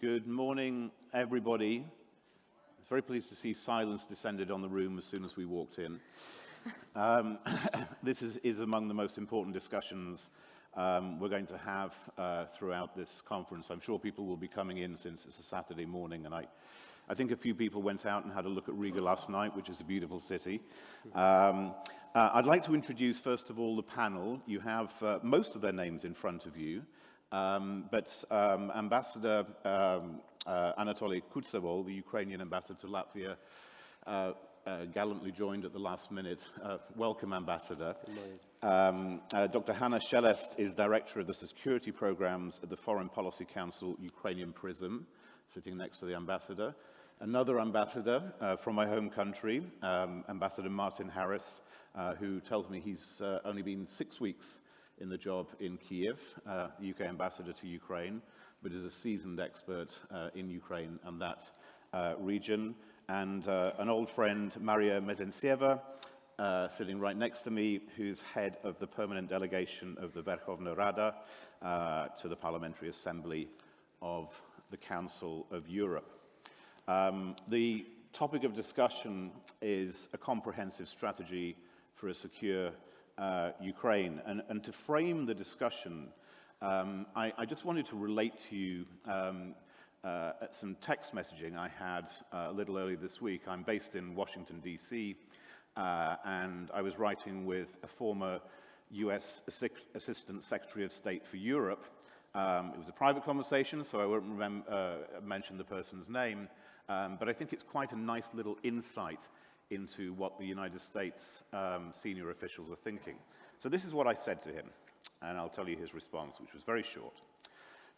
Good morning, everybody. I was very pleased to see silence descended on the room as soon as we walked in. This is among the most important discussions we're going to have throughout this conference. I'm sure people will be coming in since it's a Saturday morning, and I think a few people went out and had a look at Riga last night, which is a beautiful city. I'd like to introduce, first of all, the panel. You have most of their names in front of you. But Ambassador Anatoly Kutsevol, the Ukrainian ambassador to Latvia, gallantly joined at the last minute. Welcome, Ambassador. Dr. Hanna Shelest is Director of the Security Programs at the Foreign Policy Council Ukrainian Prism, sitting next to the Ambassador. Another ambassador from my home country, Ambassador Martin Harris, who tells me he's only been 6 weeks in the job in Kiev, the UK ambassador to Ukraine, but is a seasoned expert in Ukraine and that region. And an old friend, Maria Mezentseva, sitting right next to me, who's head of the permanent delegation of the Verkhovna Rada to the Parliamentary Assembly of the Council of Europe. The topic of discussion is a comprehensive strategy for a secure Ukraine. And to frame the discussion, I just wanted to relate to you some text messaging I had a little earlier this week. I'm based in Washington, D.C., and I was writing with a former U.S. Assistant Secretary of State for Europe. It was a private conversation, so I won't mention the person's name, but I think it's quite a nice little insight into what the United States senior officials are thinking. So this is what I said to him, and I'll tell you his response, which was very short.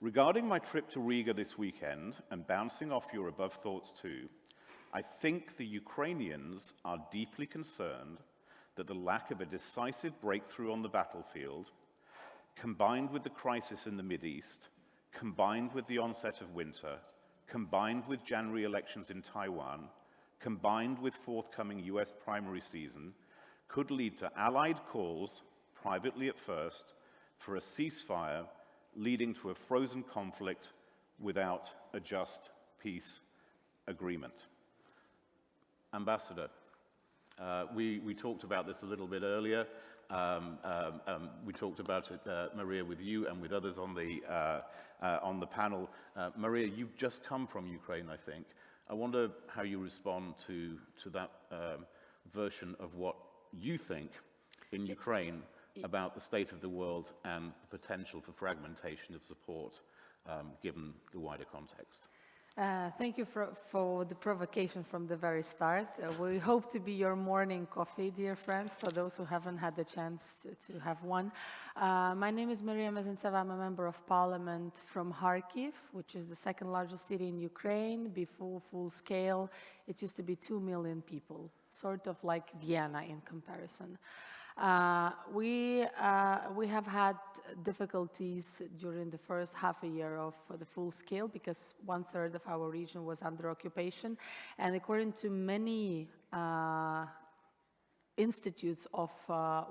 Regarding my trip to Riga this weekend, and bouncing off your above thoughts too, I think the Ukrainians are deeply concerned that the lack of a decisive breakthrough on the battlefield, combined with the crisis in the Mideast, combined with the onset of winter, combined with January elections in Taiwan, combined with forthcoming US primary season, could lead to allied calls, privately at first, for a ceasefire, leading to a frozen conflict without a just peace agreement. Ambassador, we talked about this a little bit earlier. We talked about it, Maria, with you and with others on the panel. Maria, you've just come from Ukraine, I think. I wonder how you respond to that version of what you think in Ukraine about the state of the world and the potential for fragmentation of support given the wider context. Thank you for the provocation from the very start. We hope to be your morning coffee, dear friends, for those who haven't had the chance to have one. My name is Maria Mezentseva. I'm a member of parliament from Kharkiv, which is the second largest city in Ukraine. Before full scale, it used to be 2 million people, sort of like Vienna in comparison. We have had difficulties during the first half a year of the full scale because 1/3 of our region was under occupation. And according to many institutes of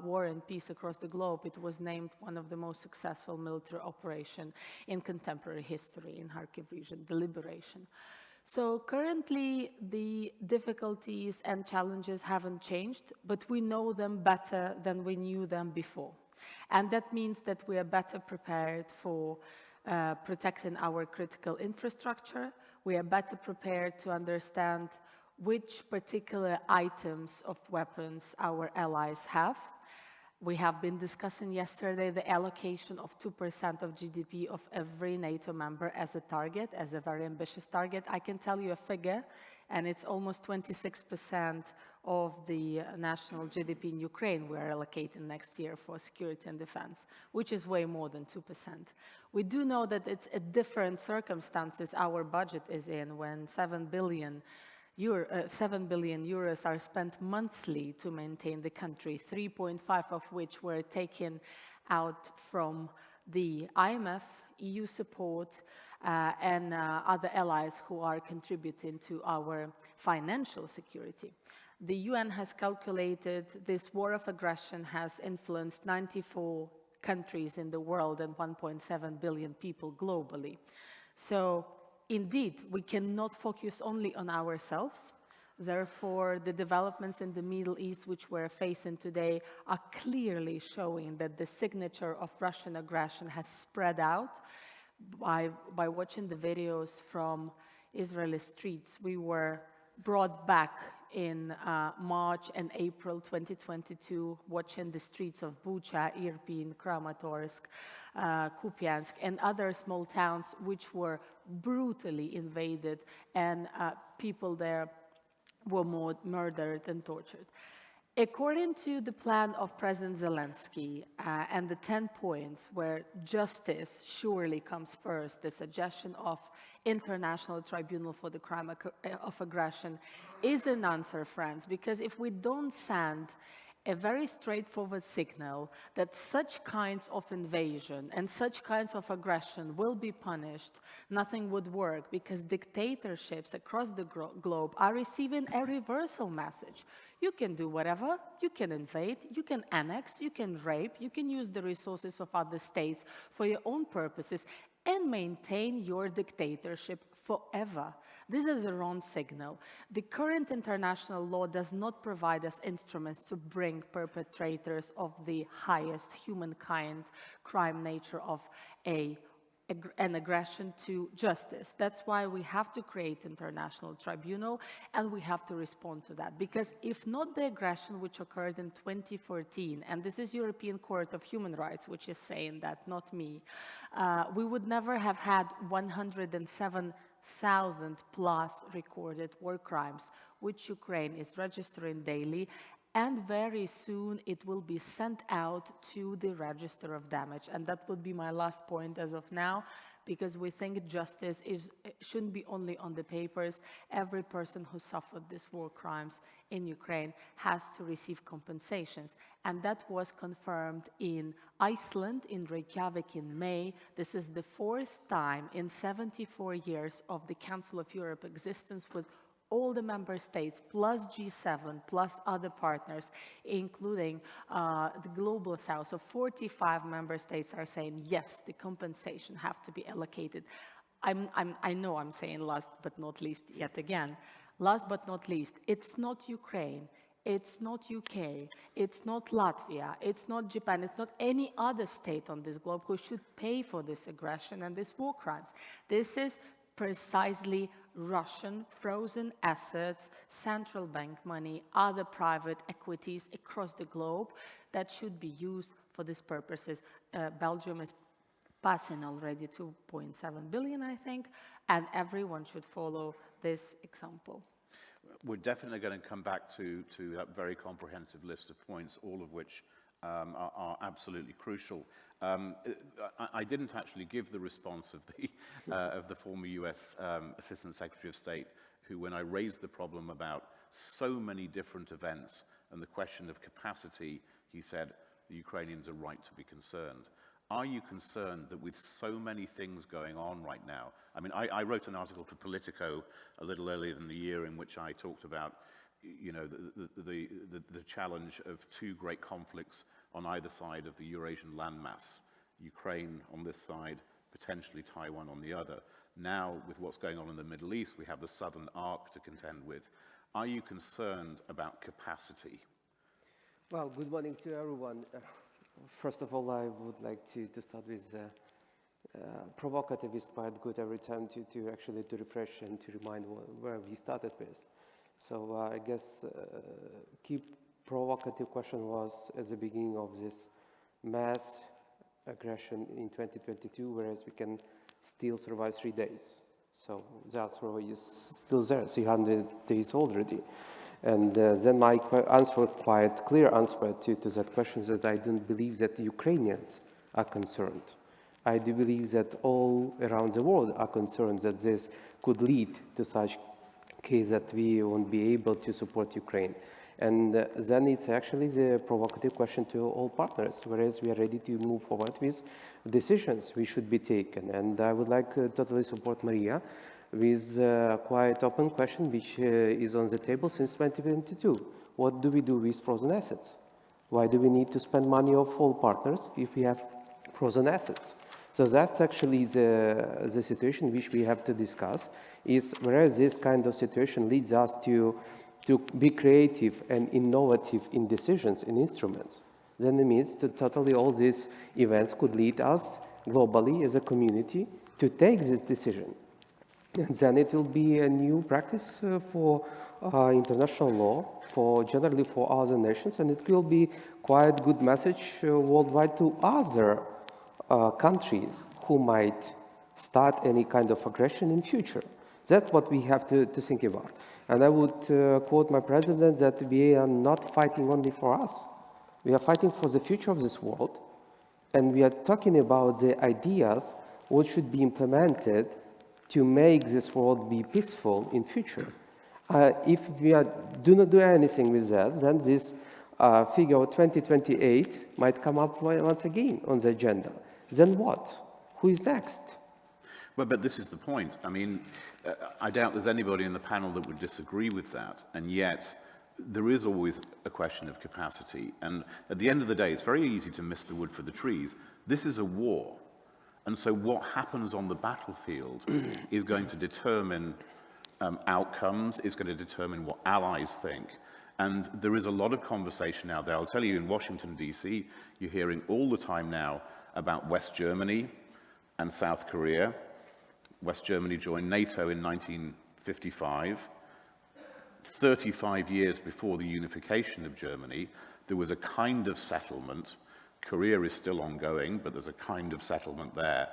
war and peace across the globe, it was named one of the most successful military operations in contemporary history in Kharkiv region, the liberation. So currently, the difficulties and challenges haven't changed, but we know them better than we knew them before. And that means that we are better prepared for protecting our critical infrastructure. We are better prepared to understand which particular items of weapons our allies have. We have been discussing yesterday the allocation of 2% of GDP of every NATO member as a target, as a very ambitious target. I can tell you a figure, and it's almost 26% of the national GDP in Ukraine we're allocating next year for security and defense, which is way more than 2%. We do know that it's a different circumstances our budget is in when 7 billion euros are spent monthly to maintain the country, 3.5 of which were taken out from the IMF, EU support, and other allies who are contributing to our financial security. The UN has calculated this war of aggression has influenced 94 countries in the world and 1.7 billion people globally. So indeed, we cannot focus only on ourselves. Therefore, the developments in the Middle East, which we're facing today, are clearly showing that the signature of Russian aggression has spread out. By watching the videos from Israeli streets, we were brought back in March and April 2022, watching the streets of Bucha, Irpin, Kramatorsk, Kupiansk, and other small towns which were brutally invaded, and people there were murdered and tortured. According to the plan of President Zelensky and the 10 points where justice surely comes first, the suggestion of international tribunal for the crime of aggression is an answer, friends, because if we don't send a very straightforward signal that such kinds of invasion and such kinds of aggression will be punished, nothing would work, because dictatorships across the globe are receiving a reversal message. You can do whatever, you can invade, you can annex, you can rape, you can use the resources of other states for your own purposes and maintain your dictatorship forever. This is a wrong signal. The current international law does not provide us instruments to bring perpetrators of the highest humankind crime nature of an aggression to justice. That's why we have to create international tribunal, and we have to respond to that. Because if not the aggression which occurred in 2014, and this is European Court of Human Rights which is saying that, not me, we would never have had 107,000 plus recorded war crimes, which Ukraine is registering daily, and very soon it will be sent out to the register of damage. And that would be my last point as of now, because we think justice shouldn't be only on the papers. Every person who suffered these war crimes in Ukraine has to receive compensations. And that was confirmed in Iceland, in Reykjavik in May. This is the 4th time in 74 years of the Council of Europe existence, with all the member states, plus G7, plus other partners, including the Global South. So 45 member states are saying, yes, the compensation have to be allocated. I know I'm saying last but not least yet again. Last but not least, it's not Ukraine, it's not UK, it's not Latvia, it's not Japan, it's not any other state on this globe who should pay for this aggression and these war crimes. This is precisely Russian frozen assets, central bank money, other private equities across the globe that should be used for these purposes. Belgium is passing already 2.7 billion, I think, and everyone should follow this example. We're definitely going to come back to that very comprehensive list of points, all of which are absolutely crucial. I didn't actually give the response of the former US Assistant Secretary of State, who, when I raised the problem about so many different events and the question of capacity, he said, the Ukrainians are right to be concerned. Are you concerned that with so many things going on right now? I mean, I wrote an article for Politico a little earlier in the year in which I talked about, you know, the challenge of two great conflicts on either side of the Eurasian landmass, Ukraine on this side, potentially Taiwan on the other. Now, with what's going on in the Middle East, we have the Southern Arc to contend with. Are you concerned about capacity? Well, good morning to everyone. First of all, I would like to start with provocative is quite good every time to actually refresh and to remind where we started with. So I guess key provocative question was at the beginning of this mass aggression in 2022, whereas we can still survive 3 days. So that story is still there, 300 days already. And then my answer, quite clear answer to that question, is that I don't believe that the Ukrainians are concerned. I do believe that all around the world are concerned that this could lead to such case that we won't be able to support Ukraine. And then it's actually the provocative question to all partners, whereas we are ready to move forward with decisions we should be taken. And I would like to totally support Maria with a quite open question which is on the table since 2022. What do we do with frozen assets? Why do we need to spend money of all partners if we have frozen assets? So that's actually the situation which we have to discuss, is whereas this kind of situation leads us to be creative and innovative in decisions, in instruments, then it means that totally all these events could lead us globally as a community to take this decision. And then it will be a new practice for international law, generally for other nations, and it will be quite good message worldwide to other countries who might start any kind of aggression in future. That's what we have to think about. And I would quote my president that we are not fighting only for us. We are fighting for the future of this world, and we are talking about the ideas what should be implemented to make this world be peaceful in future. If we do not do anything with that, then this figure of 2028 might come up once again on the agenda. Then what? Who is next? Well, but this is the point. I mean, I doubt there's anybody in the panel that would disagree with that, and yet there is always a question of capacity. And at the end of the day, it's very easy to miss the wood for the trees. This is a war. And so what happens on the battlefield is going to determine outcomes, is going to determine what allies think. And there is a lot of conversation out there. I'll tell you, in Washington, D.C., you're hearing all the time now about West Germany and South Korea. West Germany joined NATO in 1955. 35 years before the unification of Germany, there was a kind of settlement. Korea is still ongoing, but there's a kind of settlement there.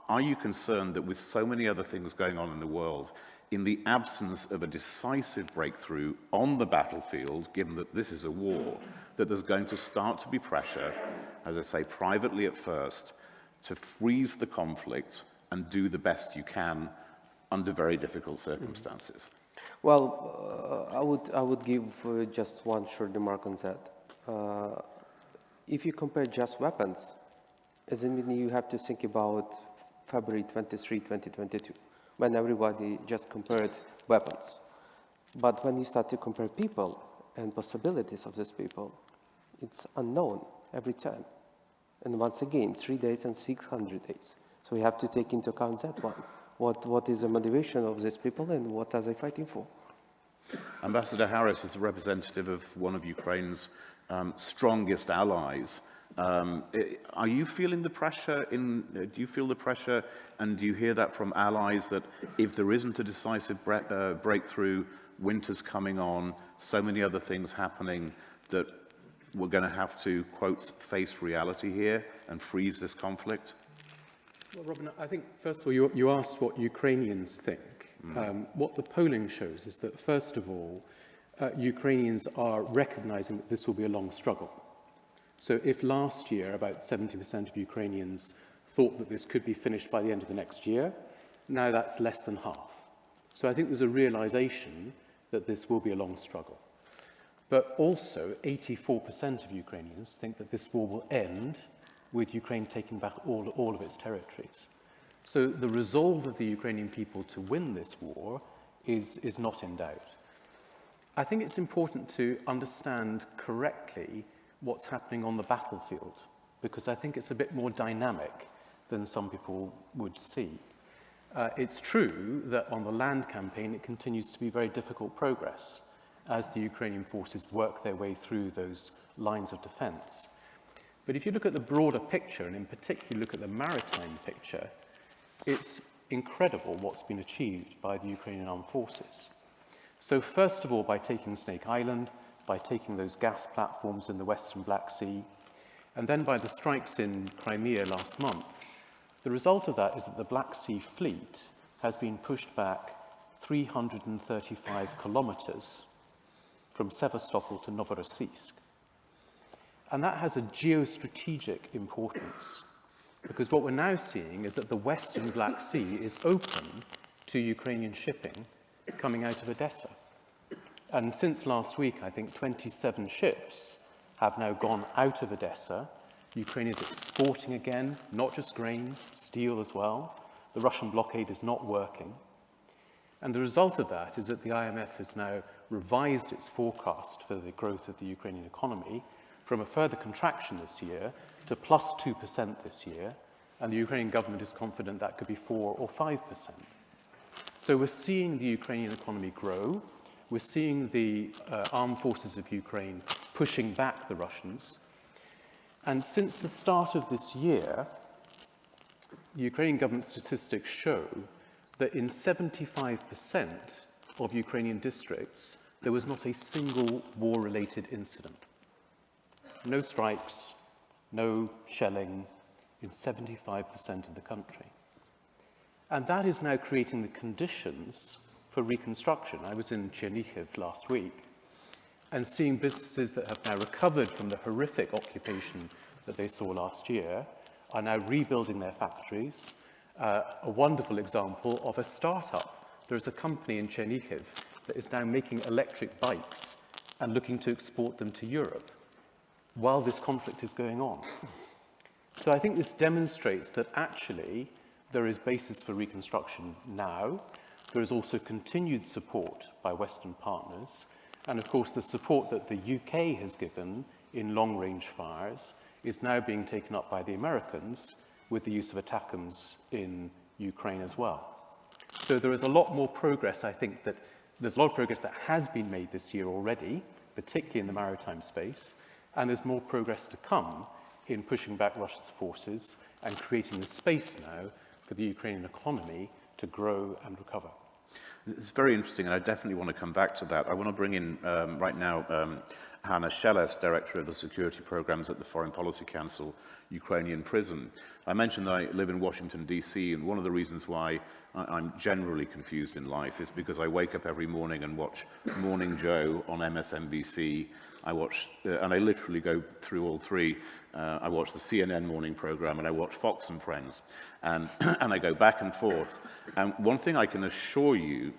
Are you concerned that with so many other things going on in the world, in the absence of a decisive breakthrough on the battlefield, given that this is a war, that there's going to start to be pressure, as I say, privately at first, to freeze the conflict and do the best you can under very difficult circumstances? Well, I would give just one short remark on that. If you compare just weapons, as in you have to think about February 23, 2022, when everybody just compared weapons. But when you start to compare people and possibilities of these people, it's unknown every time. And once again, 3 days and 600 days. So we have to take into account that one. What is the motivation of these people and what are they fighting for? Ambassador Harris is a representative of one of Ukraine's strongest allies. Are you feeling the pressure do you feel the pressure, and do you hear that from allies, that if there isn't a decisive breakthrough, winter's coming on, so many other things happening, that we're going to have to, quote, face reality here and freeze this conflict? Well, Robin, I think, first of all, you asked what Ukrainians think. What the polling shows is that, first of all, Ukrainians are recognizing that this will be a long struggle. So if last year about 70% of Ukrainians thought that this could be finished by the end of the next year, now that's less than half. So I think there's a realization that this will be a long struggle. But also, 84% of Ukrainians think that this war will end with Ukraine taking back all of its territories. So the resolve of the Ukrainian people to win this war is not in doubt. I think it's important to understand correctly what's happening on the battlefield, because I think it's a bit more dynamic than some people would see. It's true that on the land campaign, it continues to be very difficult progress as the Ukrainian forces work their way through those lines of defense. But if you look at the broader picture, and in particular look at the maritime picture, it's incredible what's been achieved by the Ukrainian armed forces. So first of all, by taking Snake Island, by taking those gas platforms in the Western Black Sea, and then by the strikes in Crimea last month, the result of that is that the Black Sea fleet has been pushed back 335 kilometers from Sevastopol to Novorossiysk. And that has a geostrategic importance, because what we're now seeing is that the Western Black Sea is open to Ukrainian shipping coming out of Odessa. And since last week, I think 27 ships have now gone out of Odessa. Ukraine is exporting again, not just grain, steel as well. The Russian blockade is not working. And the result of that is that the IMF has now revised its forecast for the growth of the Ukrainian economy from a further contraction this year to plus 2% this year, and the Ukrainian government is confident that could be 4 or 5%. So we're seeing the Ukrainian economy grow. We're seeing the armed forces of Ukraine pushing back the Russians. And since the start of this year, the Ukrainian government statistics show that in 75% of Ukrainian districts, there was not a single war-related incident. No strikes, no shelling in 75% of the country. And that is now creating the conditions for reconstruction. I was in Chernihiv last week and seeing businesses that have now recovered from the horrific occupation that they saw last year are now rebuilding their factories. A wonderful example of a startup. There's a company in Chernihiv that is now making electric bikes and looking to export them to Europe while this conflict is going on. So I think this demonstrates that actually there is basis for reconstruction now. There is also continued support by Western partners. And of course, the support that the UK has given in long-range fires is now being taken up by the Americans with the use of ATACMS in Ukraine as well. So there is a lot more progress. I think that there's a lot of progress that has been made this year already, particularly in the maritime space, and there's more progress to come in pushing back Russia's forces and creating the space now for the Ukrainian economy to grow and recover. It's very interesting, and I definitely want to come back to that. I want to bring in right now Hanna Szeles, Director of the Security Programs at the Foreign Policy Council, Ukrainian Prison. I mentioned that I live in Washington, D.C., and one of the reasons why I'm generally confused in life is because I wake up every morning and watch Morning Joe on MSNBC. I watch, and I literally go through all three. I watch the CNN morning program, and I watch Fox and Friends, and I go back and forth. And one thing I can assure you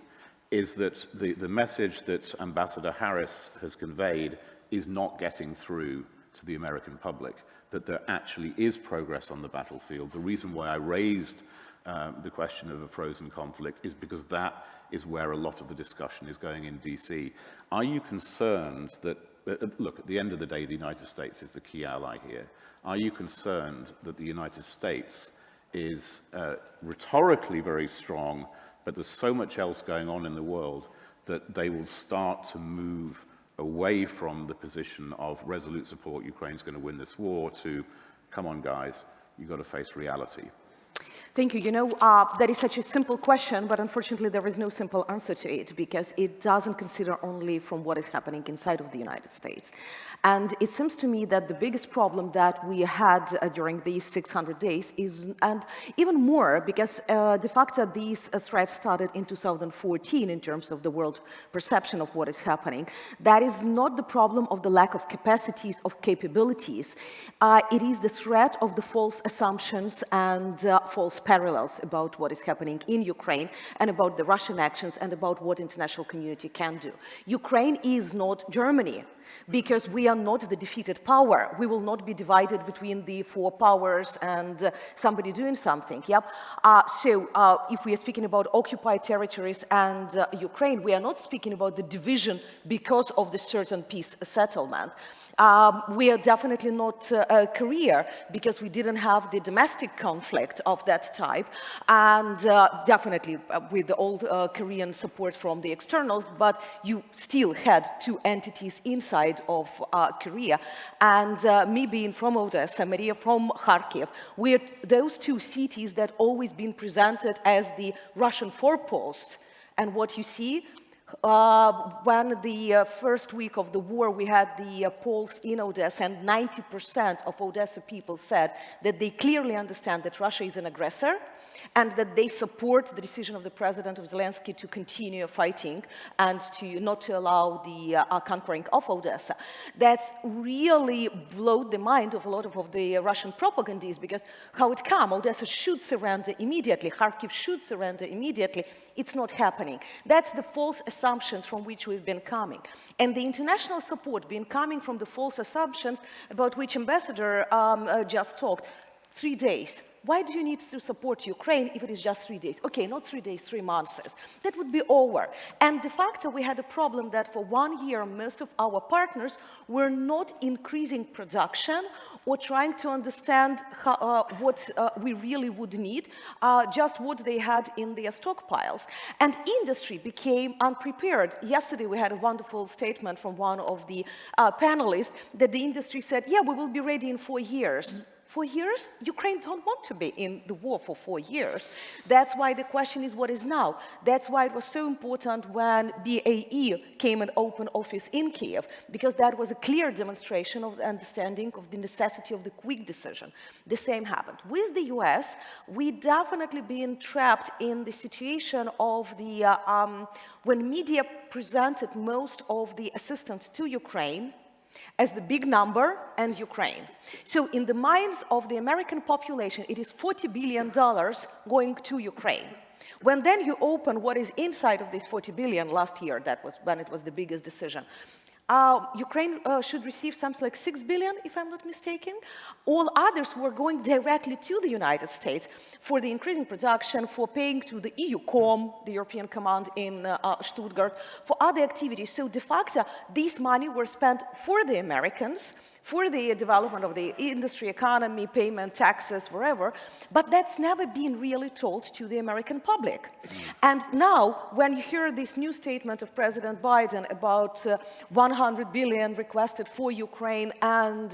is that the message that Ambassador Harris has conveyed is not getting through to the American public, that there actually is progress on the battlefield. The reason why I raised the question of a frozen conflict is because that is where a lot of the discussion is going in DC. Are you concerned that, look, at the end of the day, the United States is the key ally here. Are you concerned that the United States is rhetorically very strong, but there's so much else going on in the world that they will start to move away from the position of resolute support, Ukraine's going to win this war, to, come on guys, you've got to face reality? Thank you. You know, that is such a simple question, but unfortunately there is no simple answer to it because it doesn't consider only from what is happening inside of the United States. And it seems to me that the biggest problem that we had during these 600 days is, and even more, because the fact that these threats started in 2014 in terms of the world perception of what is happening, that is not the problem of the lack of capacities, of capabilities. It is the threat of the false assumptions and false parallels about what is happening in Ukraine and about the Russian actions and about what international community can do. Ukraine is not Germany, because we are not the defeated power. We will not be divided between the four powers and somebody doing something. Yep. So if we are speaking about occupied territories and Ukraine, we are not speaking about the division because of the certain peace settlement. We are definitely not Korea because we didn't have the domestic conflict of that type, and definitely with the old Korean support from the externals, but you still had two entities inside of Korea. And me being from Odessa, Maria from Kharkiv, we're those two cities that always been presented as the Russian forepost. And what you see, when the first week of the war, we had the polls in Odessa, and 90% of Odessa people said that they clearly understand that Russia is an aggressor and that they support the decision of the president of Zelensky to continue fighting and to not to allow the conquering of Odessa. That's really blowed the mind of a lot of the Russian propagandists, because how it come? Odessa should surrender immediately, Kharkiv should surrender immediately. It's not happening. That's the false assumptions from which we've been coming. And the international support been coming from the false assumptions about which Ambassador just talked. 3 days. why do you need to support Ukraine if it is just 3 days? Okay, not 3 days, 3 months. That would be over. And de facto, we had a problem that for 1 year, most of our partners were not increasing production or trying to understand how, what we really would need, just what they had in their stockpiles. And industry became unprepared. Yesterday, we had a wonderful statement from one of the panelists that the industry said, yeah, we will be ready in 4 years. 4 years? Ukraine don't want to be in the war for 4 years. That's why the question is what is now. That's why it was so important when BAE came and opened office in Kiev, because that was a clear demonstration of the understanding of the necessity of the quick decision. The same happened. With the US, we definitely been trapped in the situation of the, when media presented most of the assistance to Ukraine as the big number and Ukraine. So in the minds of the American population, it is $40 billion going to Ukraine. When then you open what is inside of this 40 billion last year, that was when it was the biggest decision, Ukraine should receive something like 6 billion, if I'm not mistaken. All others were going directly to the United States for the increasing production, for paying to the EUCOM, the European Command in Stuttgart, for other activities. So de facto, this money were spent for the Americans, for the development of the industry, economy, payment, taxes, wherever, but that's never been really told to the American public. And now, when you hear this new statement of President Biden about 100 billion requested for Ukraine and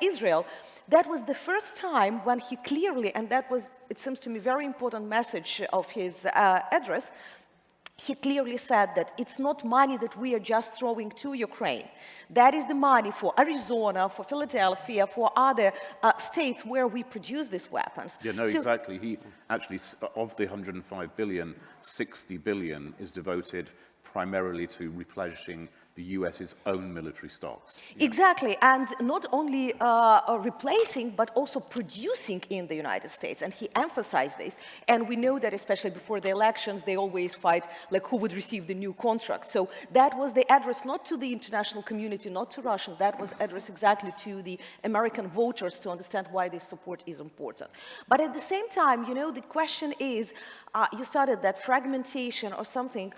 Israel, that was the first time when he clearly, and that was, it seems to me, very important message of his address, he clearly said that it's not money that we are just throwing to Ukraine. That is the money for Arizona, for Philadelphia, for other states where we produce these weapons. Yeah, no, so, exactly. He actually, of the 105 billion, 60 billion is devoted primarily to replenishing the US's own military stocks. Exactly, and not only replacing, but also producing in the United States, and he emphasized this. And we know that especially before the elections, they always fight like who would receive the new contract. So that was the address not to the international community, not to Russians, that was addressed exactly to the American voters to understand why this support is important. But at the same time, you know, the question is, you started that fragmentation or something,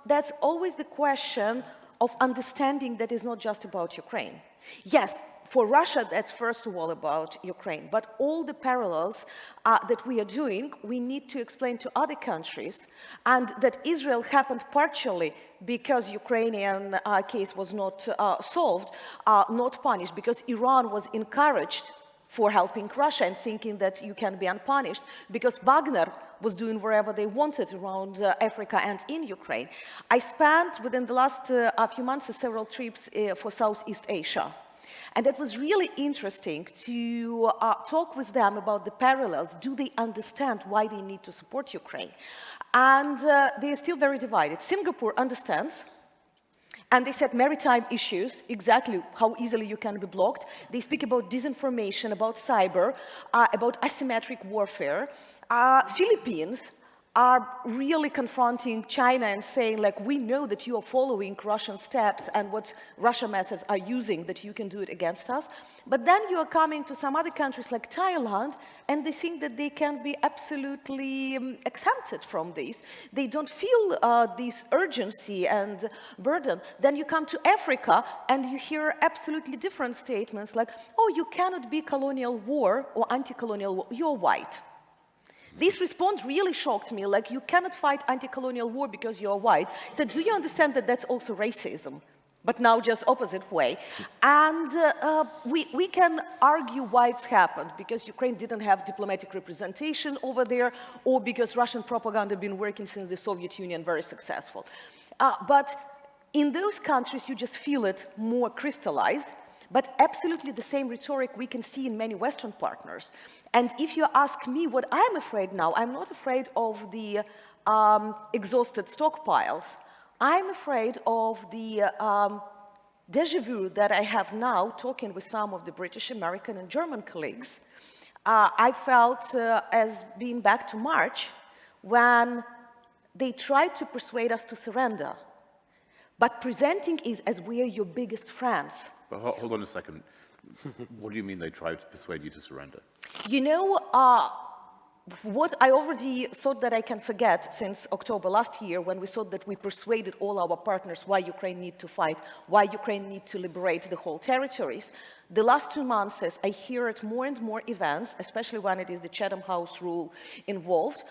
that's always the question of understanding that is not just about Ukraine. Yes, for Russia, that's first of all about Ukraine, but all the parallels that we are doing, we need to explain to other countries, and that Israel happened partially because Ukrainian case was not solved, not punished, because Iran was encouraged for helping Russia and thinking that you can be unpunished, because Wagner was doing wherever they wanted around Africa and in Ukraine. I spent, within the last few months, several trips for Southeast Asia. And it was really interesting to talk with them about the parallels. Do they understand why they need to support Ukraine? And they are still very divided. Singapore understands. And they said maritime issues, exactly how easily you can be blocked. They speak about disinformation, about cyber, about asymmetric warfare. Philippines are really confronting China and saying, like, we know that you are following Russian steps and what Russian methods are using, that you can do it against us. But then you are coming to some other countries like Thailand, and they think that they can be absolutely exempted from this. They don't feel this urgency and burden. Then you come to Africa, and you hear absolutely different statements like, oh, you cannot be colonial war or anti-colonial war, you're white. This response really shocked me, like, you cannot fight anti-colonial war because you're white. So do you understand that that's also racism? But now just opposite way. And we can argue why it's happened, because Ukraine didn't have diplomatic representation over there, or because Russian propaganda been working since the Soviet Union, very successful. But in those countries, you just feel it more crystallized, but absolutely the same rhetoric we can see in many Western partners. And if you ask me what I'm afraid now, I'm not afraid of the exhausted stockpiles. I'm afraid of the déjà vu that I have now talking with some of the British, American, and German colleagues. I felt as being back to March when they tried to persuade us to surrender, but presenting it as we are your biggest friends. But hold on a second. What do you mean they tried to persuade you to surrender? You know, what I already thought that I can forget since October last year, when we thought that we persuaded all our partners why Ukraine need to fight, why Ukraine need to liberate the whole territories. The last 2 months, as I hear at more and more events, especially when it is the Chatham House rule involved,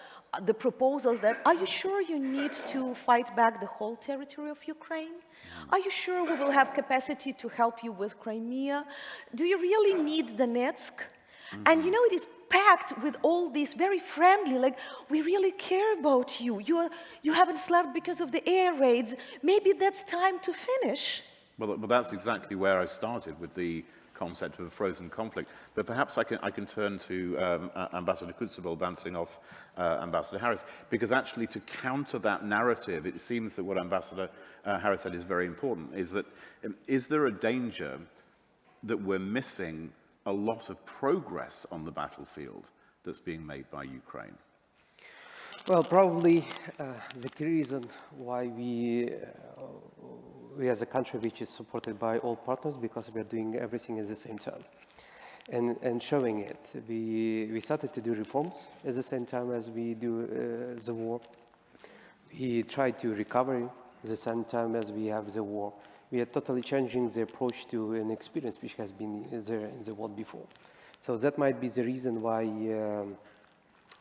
the proposal that, are you sure you need to fight back the whole territory of Ukraine? Are you sure we will have capacity to help you with Crimea? Do you really need Donetsk? And you know, it is packed with all these very friendly, like, we really care about you. You haven't slept because of the air raids. Maybe that's time to finish. Well, that's exactly where I started with the concept of a frozen conflict. But perhaps I can turn to Ambassador Kotzebue bouncing off Ambassador Harris, because actually to counter that narrative, it seems that what Ambassador Harris said is very important, is that is there a danger that we're missing a lot of progress on the battlefield that's being made by Ukraine? Well, probably the key reason why we as a country which is supported by all partners, because we are doing everything at the same time and showing it. We started to do reforms at the same time as we do the war. We try to recover at the same time as we have the war. We are totally changing the approach to an experience which has been there in the world before. So that might be the reason why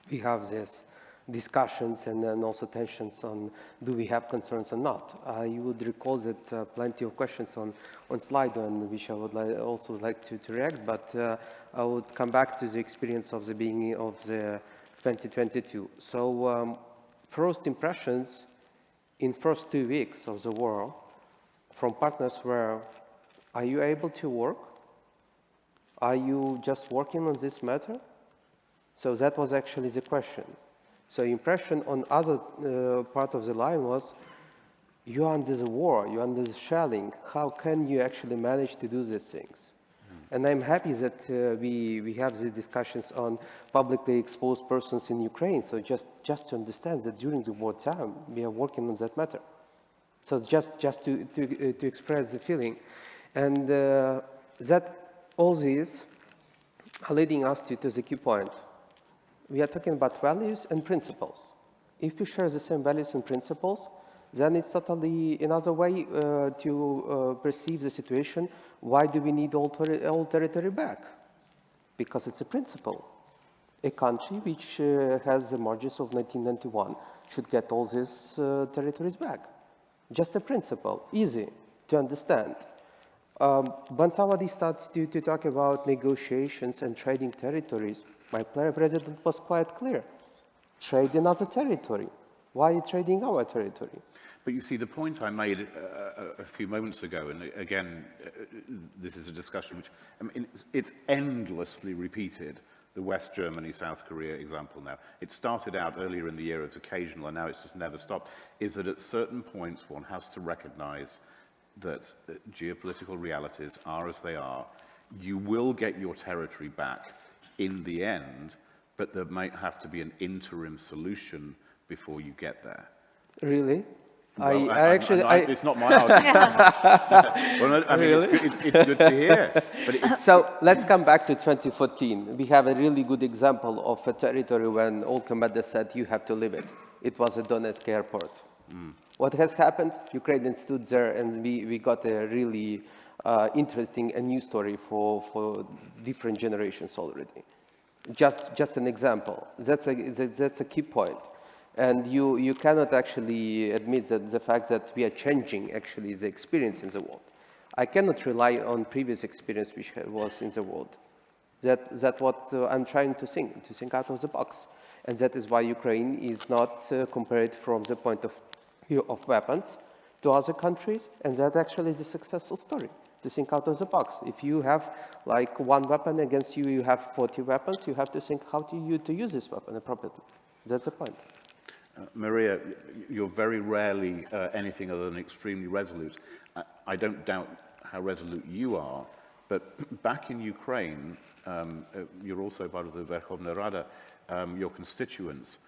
we have this discussions and then also tensions on do we have concerns or not. I would recall that plenty of questions on Slido, on which I would also like to react, but I would come back to the experience of the beginning of the 2022. So first impressions in first 2 weeks of the war from partners were, are you able to work? Are you just working on this matter? So that was actually the question. So impression on other part of the line was, you are under the war, you are under the shelling. How can you actually manage to do these things? And I'm happy that we have these discussions on publicly exposed persons in Ukraine. So just to understand that during the wartime, we are working on that matter. So just to express the feeling. And that all these are leading us to the key point. We are talking about values and principles. If we share the same values and principles, then it's totally another way to perceive the situation. Why do we need all territory back? Because it's a principle. A country which has the margins of 1991 should get all these territories back. Just a principle, easy to understand. When somebody starts to talk about negotiations and trading territories, my president was quite clear. Trade in other territory. Why are you trading our territory? But you see, the point I made a few moments ago, and again, this is a discussion which, I mean, it's endlessly repeated, the West Germany, South Korea example now. It started out earlier in the year as occasional, and now it's just never stopped, is that at certain points one has to recognize that geopolitical realities are as they are. You will get your territory back in the end, but there might have to be an interim solution before you get there. Really? Well, it's not my argument. Well, I mean, Really? it's good to hear. But So let's come back to 2014. We have a really good example of a territory when all commanders said, you have to leave it. It was a Donetsk airport. What has happened? Ukrainians stood there and we got a really interesting and new story for different generations already. Just an example. That's a key point. And you cannot actually admit that the fact that we are changing actually the experience in the world. I cannot rely on previous experience which was in the world. That's what I'm trying to think out of the box. And that is why Ukraine is not compared from the point of view of weapons to other countries, and that actually is a successful story, to think out of the box. If you have like one weapon against you, you have 40 weapons, you have to think how to use this weapon appropriately. That's the point. Maria, you're very rarely anything other than extremely resolute. I don't doubt how resolute you are, but back in Ukraine, you're also part of the Verkhovna Rada, your constituents.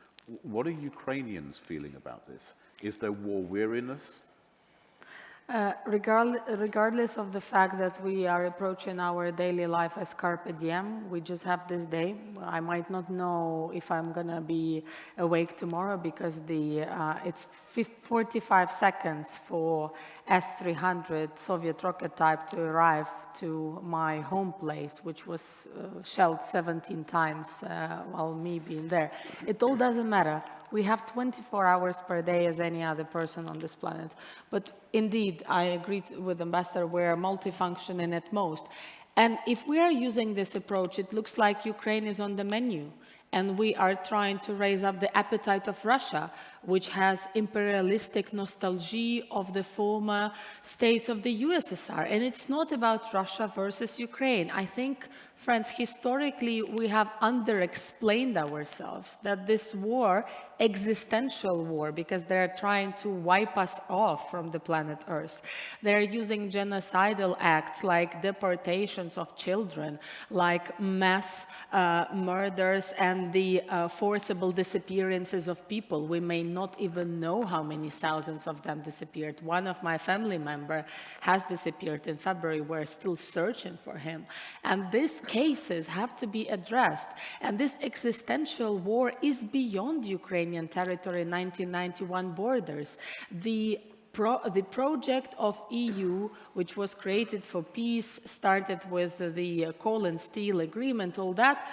What are Ukrainians feeling about this? Is there war weariness? Regardless of the fact that we are approaching our daily life as carpe diem, we just have this day. I might not know if I'm gonna be awake tomorrow because it's 45 seconds for S-300 Soviet rocket type to arrive to my home place, which was shelled 17 times while me being there. It all doesn't matter. We have 24 hours per day as any other person on this planet. But indeed, I agree with Ambassador, we're multifunctioning at most. And if we are using this approach, it looks like Ukraine is on the menu. And we are trying to raise up the appetite of Russia, which has imperialistic nostalgia of the former states of the USSR. And it's not about Russia versus Ukraine. I think, friends, historically, we have underexplained ourselves that this war, existential war, because they're trying to wipe us off from the planet Earth. They're using genocidal acts like deportations of children, like mass murders and the forcible disappearances of people. We may not even know how many thousands of them disappeared. One of my family members has disappeared in February. We're still searching for him. And these cases have to be addressed. And this existential war is beyond Ukrainian territory, 1991 borders. The project of EU, which was created for peace, started with the coal and steel agreement, all that,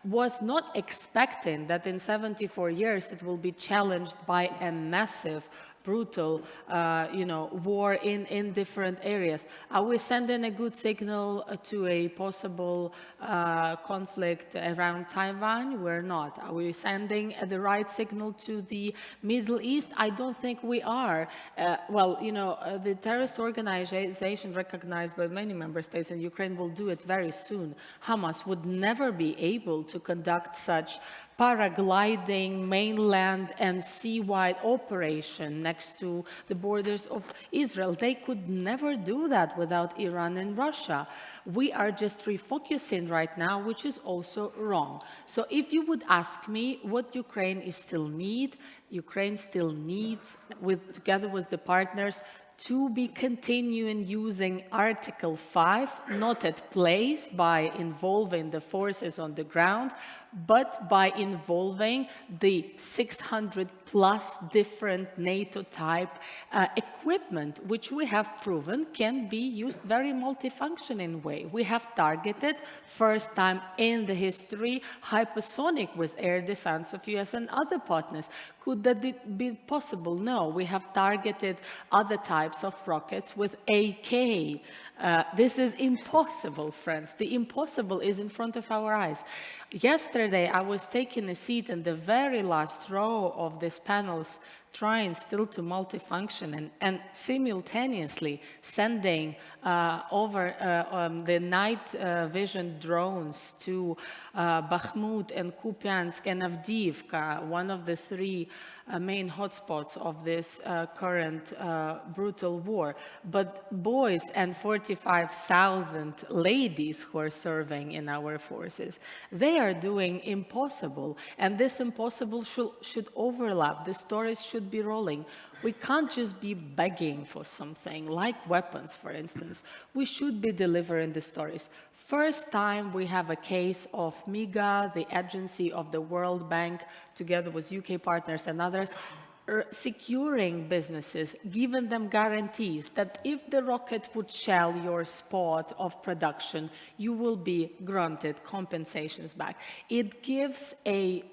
was not expecting that in 74 years it will be challenged by a massive, brutal, war in different areas. Are we sending a good signal to a possible conflict around Taiwan? We're not. Are we sending the right signal to the Middle East? I don't think we are. The terrorist organization recognized by many member states, and Ukraine will do it very soon, Hamas, would never be able to conduct such paragliding mainland and sea-wide operation next to the borders of Israel. They could never do that without Iran and Russia. We are just refocusing right now, which is also wrong. So if you would ask me what Ukraine still needs, together with the partners, to be continuing using Article 5, not at place by involving the forces on the ground, but by involving the 600 plus different NATO type equipment, which we have proven can be used very multifunctioning way. We have targeted, first time in the history, hypersonic with air defense of US and other partners. Could that be possible? No, we have targeted other types of rockets with AK. This is impossible, friends. The impossible is in front of our eyes. Yesterday, I was taking a seat in the very last row of these panels, trying still to multifunction and simultaneously sending over the night vision drones to Bakhmut and Kupiansk and Avdiivka, one of the three main hotspots of this current brutal war. But boys and 45,000 ladies who are serving in our forces, they are doing impossible. And this impossible should overlap. The stories should be rolling. We can't just be begging for something, like weapons, for instance. We should be delivering the stories. First time we have a case of MIGA, the agency of the World Bank, together with UK partners and others, securing businesses, giving them guarantees that if the rocket would shell your spot of production, you will be granted compensations back. It gives a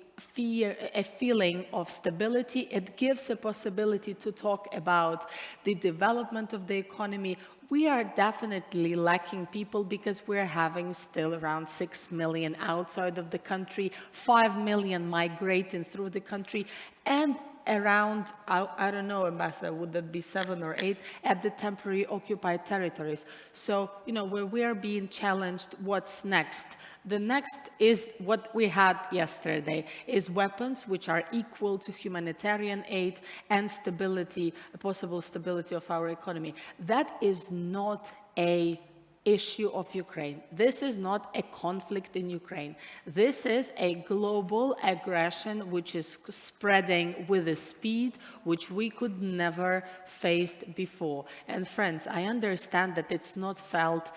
feeling of stability. It gives a possibility to talk about the development of the economy. We are definitely lacking people because we're having still around 6 million outside of the country, 5 million migrating through the country, and around, I don't know, Ambassador, would that be 7 or 8 at the temporary occupied territories? So, where we are being challenged, what's next? The next is what we had yesterday, is weapons which are equal to humanitarian aid and stability, a possible stability of our economy. That is not a issue of Ukraine. This is not a conflict in Ukraine. This is a global aggression which is spreading with a speed which we could never faced before. And friends, I understand that it's not felt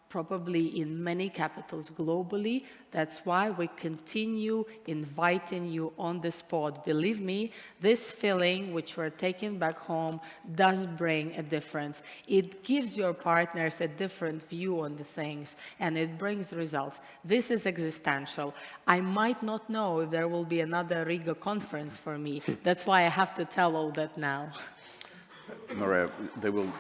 probably in many capitals globally. That's why we continue inviting you on the spot. Believe me, this feeling which we're taking back home does bring a difference. It gives your partners a different view on the things, and it brings results. This is existential. I might not know if there will be another Riga conference for me. That's why I have to tell all that now. Maria, they will...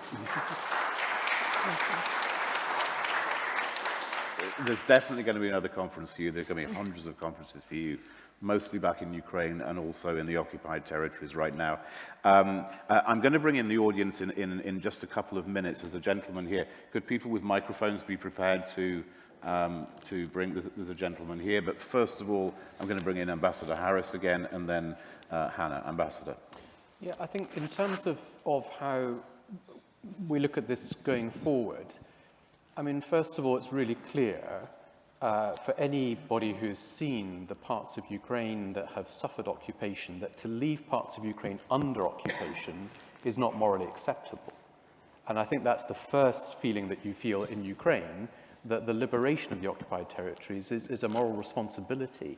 There's definitely going to be another conference for you. There's going to be hundreds of conferences for you, mostly back in Ukraine and also in the occupied territories right now. I'm going to bring in the audience in just a couple of minutes. There's a gentleman here. Could people with microphones be prepared to bring... There's a gentleman here, but first of all, I'm going to bring in Ambassador Harris again, and then Hannah. Ambassador. Yeah, I think in terms of how we look at this going forward, I mean, first of all, it's really clear for anybody who's seen the parts of Ukraine that have suffered occupation that to leave parts of Ukraine under occupation is not morally acceptable. And I think that's the first feeling that you feel in Ukraine, that the liberation of the occupied territories is a moral responsibility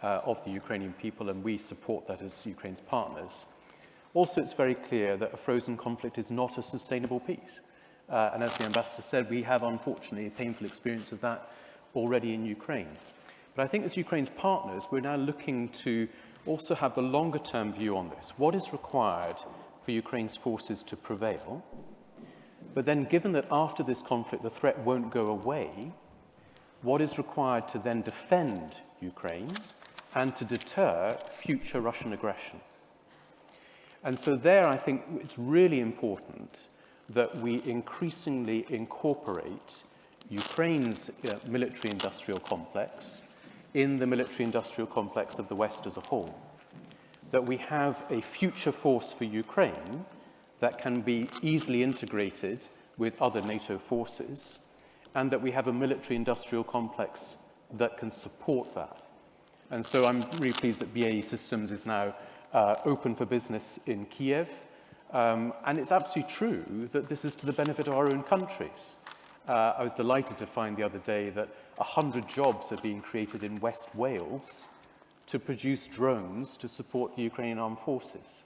of the Ukrainian people, and we support that as Ukraine's partners. Also, it's very clear that a frozen conflict is not a sustainable peace. And as the ambassador said, we have unfortunately a painful experience of that already in Ukraine. But I think as Ukraine's partners, we're now looking to also have the longer term view on this. What is required for Ukraine's forces to prevail? But then given that after this conflict the threat won't go away, what is required to then defend Ukraine and to deter future Russian aggression? And so there I think it's really important that we increasingly incorporate Ukraine's military-industrial complex in the military-industrial complex of the West as a whole. That we have a future force for Ukraine that can be easily integrated with other NATO forces, and that we have a military-industrial complex that can support that. And so I'm really pleased that BAE Systems is now open for business in Kiev. And it's absolutely true that this is to the benefit of our own countries. I was delighted to find the other day that 100 jobs are being created in West Wales to produce drones to support the Ukrainian armed forces.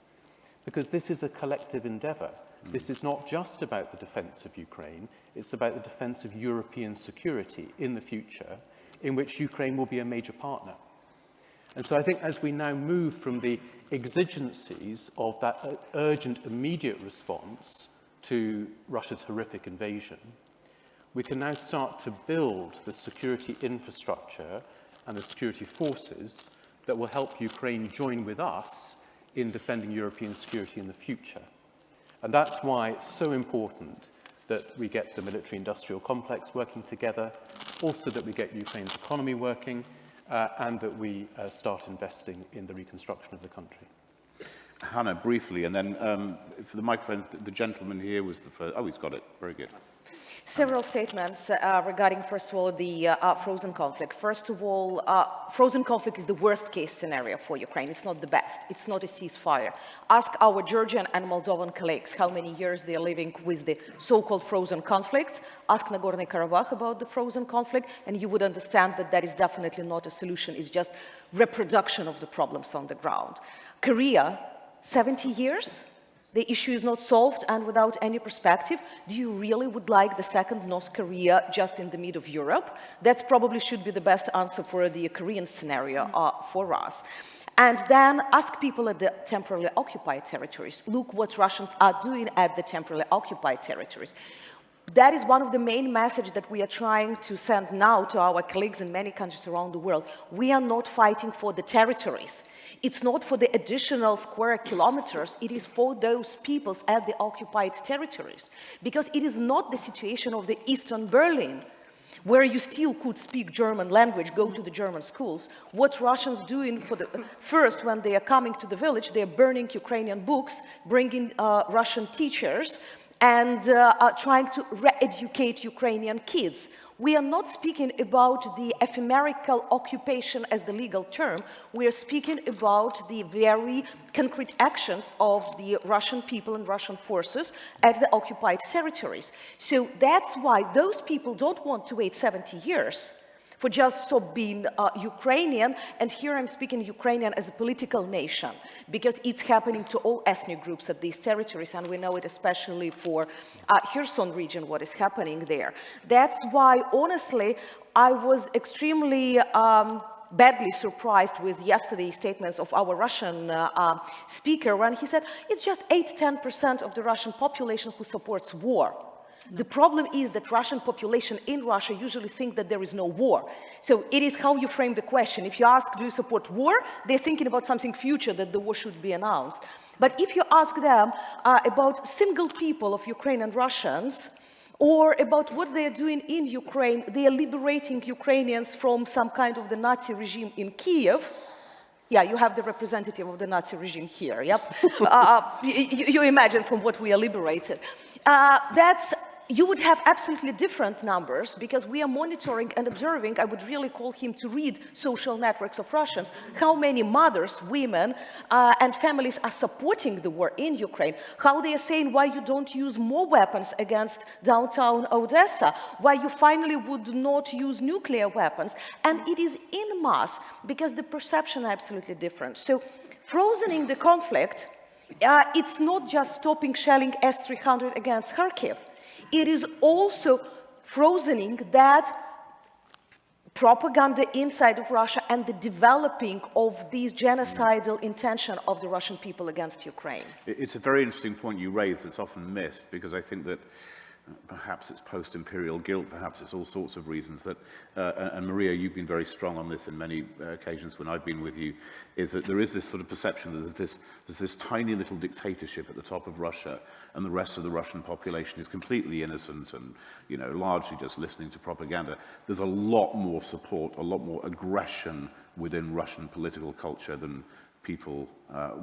Because this is a collective endeavour. This is not just about the defence of Ukraine, it's about the defence of European security in the future, in which Ukraine will be a major partner. And so I think as we now move from the exigencies of that urgent, immediate response to Russia's horrific invasion, we can now start to build the security infrastructure and the security forces that will help Ukraine join with us in defending European security in the future. And that's why it's so important that we get the military-industrial complex working together, also that we get Ukraine's economy working, and that we start investing in the reconstruction of the country. Hannah, briefly, and then for the microphones, the gentleman here was the first. Oh, he's got it. Very good. Several statements regarding, first of all, the frozen conflict. First of all, frozen conflict is the worst case scenario for Ukraine. It's not the best. It's not a ceasefire. Ask our Georgian and Moldovan colleagues how many years they are living with the so-called frozen conflict. Ask Nagorno-Karabakh about the frozen conflict, and you would understand that that is definitely not a solution. It's just reproduction of the problems on the ground. Korea, 70 years? The issue is not solved and without any perspective. Do you really would like the second North Korea just in the middle of Europe? That probably should be the best answer for the Korean scenario for us. And then ask people at the temporarily occupied territories. Look what Russians are doing at the temporarily occupied territories. That is one of the main messages that we are trying to send now to our colleagues in many countries around the world. We are not fighting for the territories. It's not for the additional square kilometers, it is for those peoples at the occupied territories. Because it is not the situation of the Eastern Berlin, where you still could speak German language, go to the German schools. What Russians doing for the first, when they are coming to the village, they are burning Ukrainian books, bringing Russian teachers, and trying to re-educate Ukrainian kids. We are not speaking about the ephemerical occupation as the legal term. We are speaking about the very concrete actions of the Russian people and Russian forces at the occupied territories. So that's why those people don't want to wait 70 years for just stop being Ukrainian, and here I'm speaking Ukrainian as a political nation, because it's happening to all ethnic groups at these territories, and we know it especially for Kherson region, what is happening there. That's why, honestly, I was extremely badly surprised with yesterday's statements of our Russian speaker, when he said it's just 8–10% of the Russian population who supports war. The problem is that Russian population in Russia usually think that there is no war. So it is how you frame the question. If you ask, do you support war? They're thinking about something future, that the war should be announced. But if you ask them about single people of Ukrainian Russians, or about what they are doing in Ukraine, they are liberating Ukrainians from some kind of the Nazi regime in Kiev. Yeah, you have the representative of the Nazi regime here, yep. You imagine from what we are liberated. You would have absolutely different numbers, because we are monitoring and observing. I would really call him to read social networks of Russians, how many mothers, women, and families are supporting the war in Ukraine, how they are saying why you don't use more weapons against downtown Odessa, why you finally would not use nuclear weapons. And it is in mass, because the perception is absolutely different. So frozening the conflict, it's not just stopping shelling S-300 against Kharkiv. It is also frozening that propaganda inside of Russia and the developing of these genocidal intention of the Russian people against Ukraine. It's a very interesting point you raised that's often missed, because I think that perhaps it's post-imperial guilt, perhaps it's all sorts of reasons that, and Maria, you've been very strong on this in many occasions when I've been with you, is that there is this sort of perception that there's this tiny little dictatorship at the top of Russia, and the rest of the Russian population is completely innocent and, you know, largely just listening to propaganda. There's a lot more support, a lot more aggression within Russian political culture than people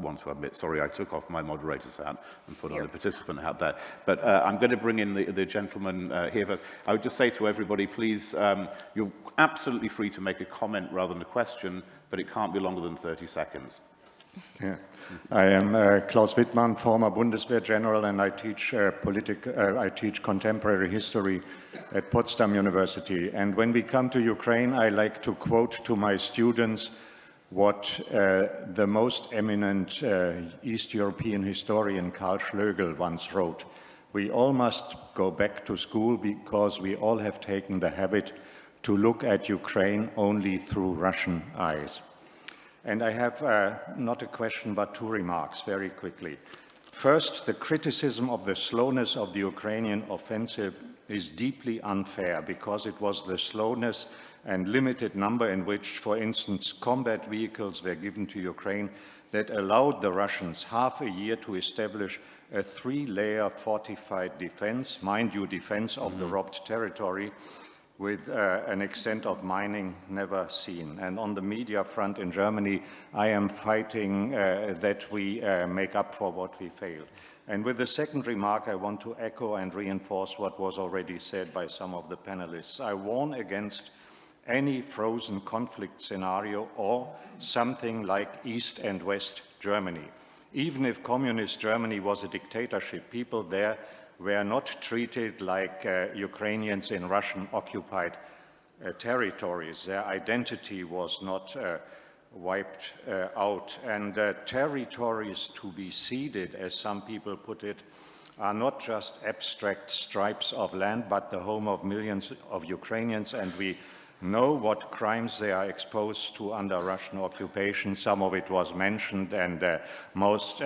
want to admit. Sorry, I took off my moderator's hat and put on a participant hat there. But I'm going to bring in the gentleman here first. I would just say to everybody, please, you're absolutely free to make a comment rather than a question, but it can't be longer than 30 seconds. Yeah. I am Klaus Wittmann, former Bundeswehr general, and I teach I teach contemporary history at Potsdam University. And when we come to Ukraine, I like to quote to my students what the most eminent East European historian Karl Schlögl once wrote. We all must go back to school because we all have taken the habit to look at Ukraine only through Russian eyes. And I have not a question but two remarks very quickly. First, the criticism of the slowness of the Ukrainian offensive is deeply unfair, because it was the slowness and limited number in which, for instance, combat vehicles were given to Ukraine that allowed the Russians half a year to establish a 3-layer fortified defense, mind you, defense of the robbed territory, with an extent of mining never seen. And on the media front in Germany, I am fighting that we make up for what we failed. And with the second remark, I want to echo and reinforce what was already said by some of the panelists. I warn against any frozen conflict scenario or something like East and West Germany. Even if communist Germany was a dictatorship, people there were not treated like Ukrainians in Russian-occupied territories. Their identity was not wiped out. And territories to be ceded, as some people put it, are not just abstract stripes of land, but the home of millions of Ukrainians, and we know what crimes they are exposed to under Russian occupation. Some of it was mentioned, and most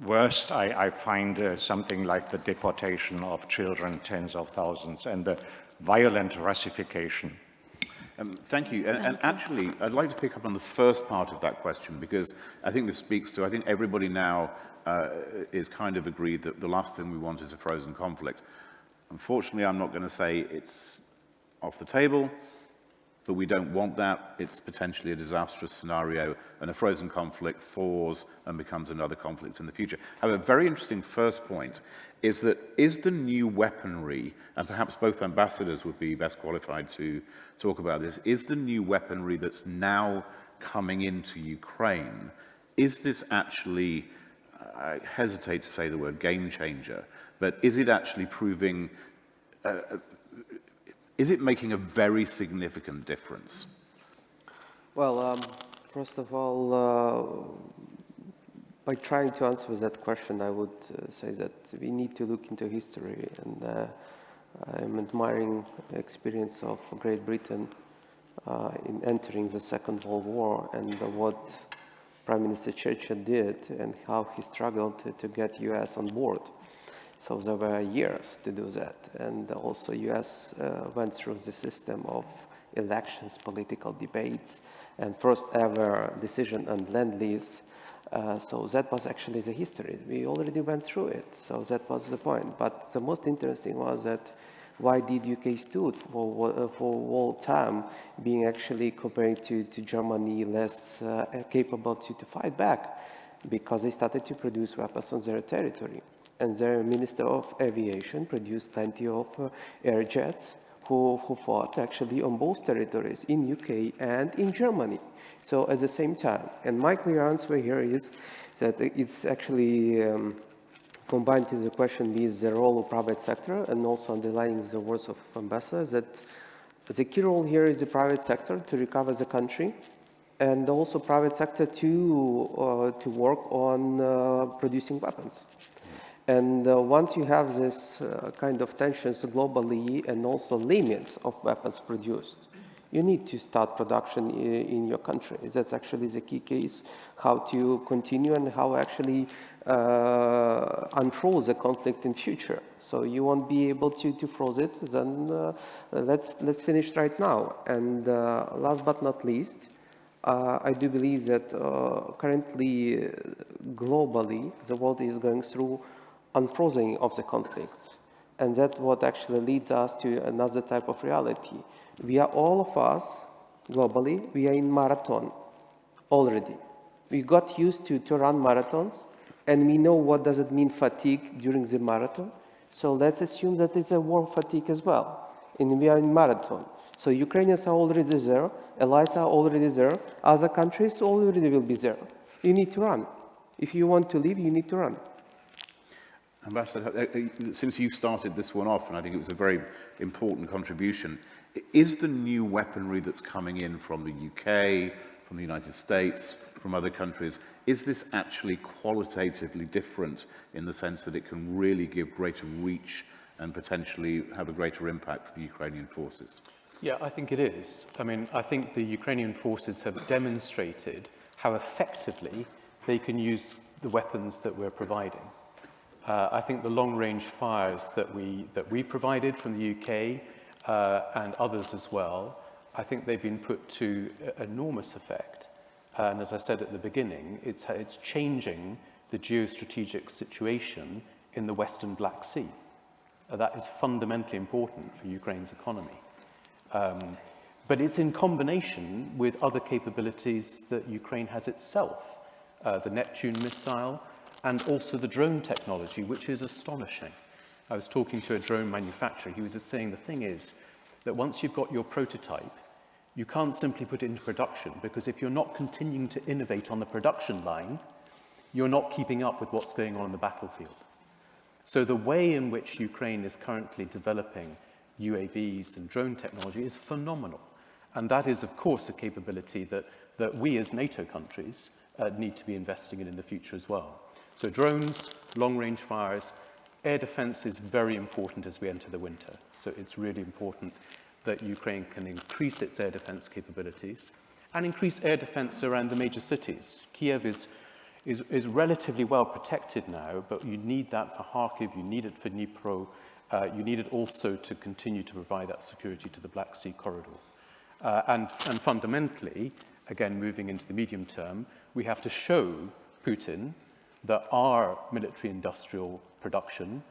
worst, I find something like the deportation of children, tens of thousands, and the violent Russification. Thank you. And actually, I'd like to pick up on the first part of that question, because I think this speaks to, I think everybody now is kind of agreed that the last thing we want is a frozen conflict. Unfortunately, I'm not going to say it's off the table, but we don't want that. It's potentially a disastrous scenario, and a frozen conflict thaws and becomes another conflict in the future. However, a very interesting first point is that is the new weaponry, and perhaps both ambassadors would be best qualified to talk about this, is the new weaponry that's now coming into Ukraine, is this actually, I hesitate to say the word game changer, but is it actually proving, is it making a very significant difference? Well, first of all, by trying to answer that question, I would say that we need to look into history, and I'm admiring the experience of Great Britain in entering the Second World War, and what Prime Minister Churchill did and how he struggled to get US on board. So there were years to do that, and also US went through the system of elections, political debates, and first ever decision on Lend-Lease. So that was actually the history. We already went through it, so that was the point. But the most interesting was that why did UK stood for all time, being actually compared to Germany less capable to fight back, because they started to produce weapons on their territory. And their Minister of Aviation produced plenty of air jets who fought actually on both territories, in UK and in Germany. So at the same time, and my clear answer here is that it's actually combined to the question with the role of private sector, and also underlining the words of Ambassador, that the key role here is the private sector to recover the country, and also private sector to work on producing weapons. And once you have this kind of tensions globally and also limits of weapons produced, you need to start production in your country. That's actually the key case, how to continue and how actually unfroze the conflict in future. So you won't be able to freeze it, then let's finish right now. And last but not least, I do believe that currently, globally, the world is going through unfrozen of the conflicts. And that's what actually leads us to another type of reality. We are, all of us, globally, we are in marathon already. We got used to run marathons, and we know what does it mean fatigue during the marathon. So let's assume that it's a war fatigue as well, and we are in marathon. So Ukrainians are already there, allies are already there, other countries already will be there. You need to run. If you want to leave, you need to run. Ambassador, since you started this one off, and I think it was a very important contribution, is the new weaponry that's coming in from the UK, from the United States, from other countries, is this actually qualitatively different in the sense that it can really give greater reach and potentially have a greater impact for the Ukrainian forces? Yeah, I think it is. I mean, I think the Ukrainian forces have demonstrated how effectively they can use the weapons that we're providing. I think the long-range fires that we provided from the UK and others as well, I think they've been put to enormous effect. And as I said at the beginning, it's changing the geostrategic situation in the Western Black Sea. That is fundamentally important for Ukraine's economy. But it's in combination with other capabilities that Ukraine has itself, the Neptune missile, and also the drone technology, which is astonishing. I was talking to a drone manufacturer. He was just saying the thing is that once you've got your prototype, you can't simply put it into production, because if you're not continuing to innovate on the production line, you're not keeping up with what's going on in the battlefield. So the way in which Ukraine is currently developing UAVs and drone technology is phenomenal. And that is, of course, a capability that we as NATO countries need to be investing in the future as well. So drones, long-range fires, air defense is very important as we enter the winter. So it's really important that Ukraine can increase its air defense capabilities and increase air defense around the major cities. Kiev is relatively well protected now, but you need that for Kharkiv, you need it for Dnipro, you need it also to continue to provide that security to the Black Sea corridor. And fundamentally, again, moving into the medium term, we have to show Putin that our military-industrial production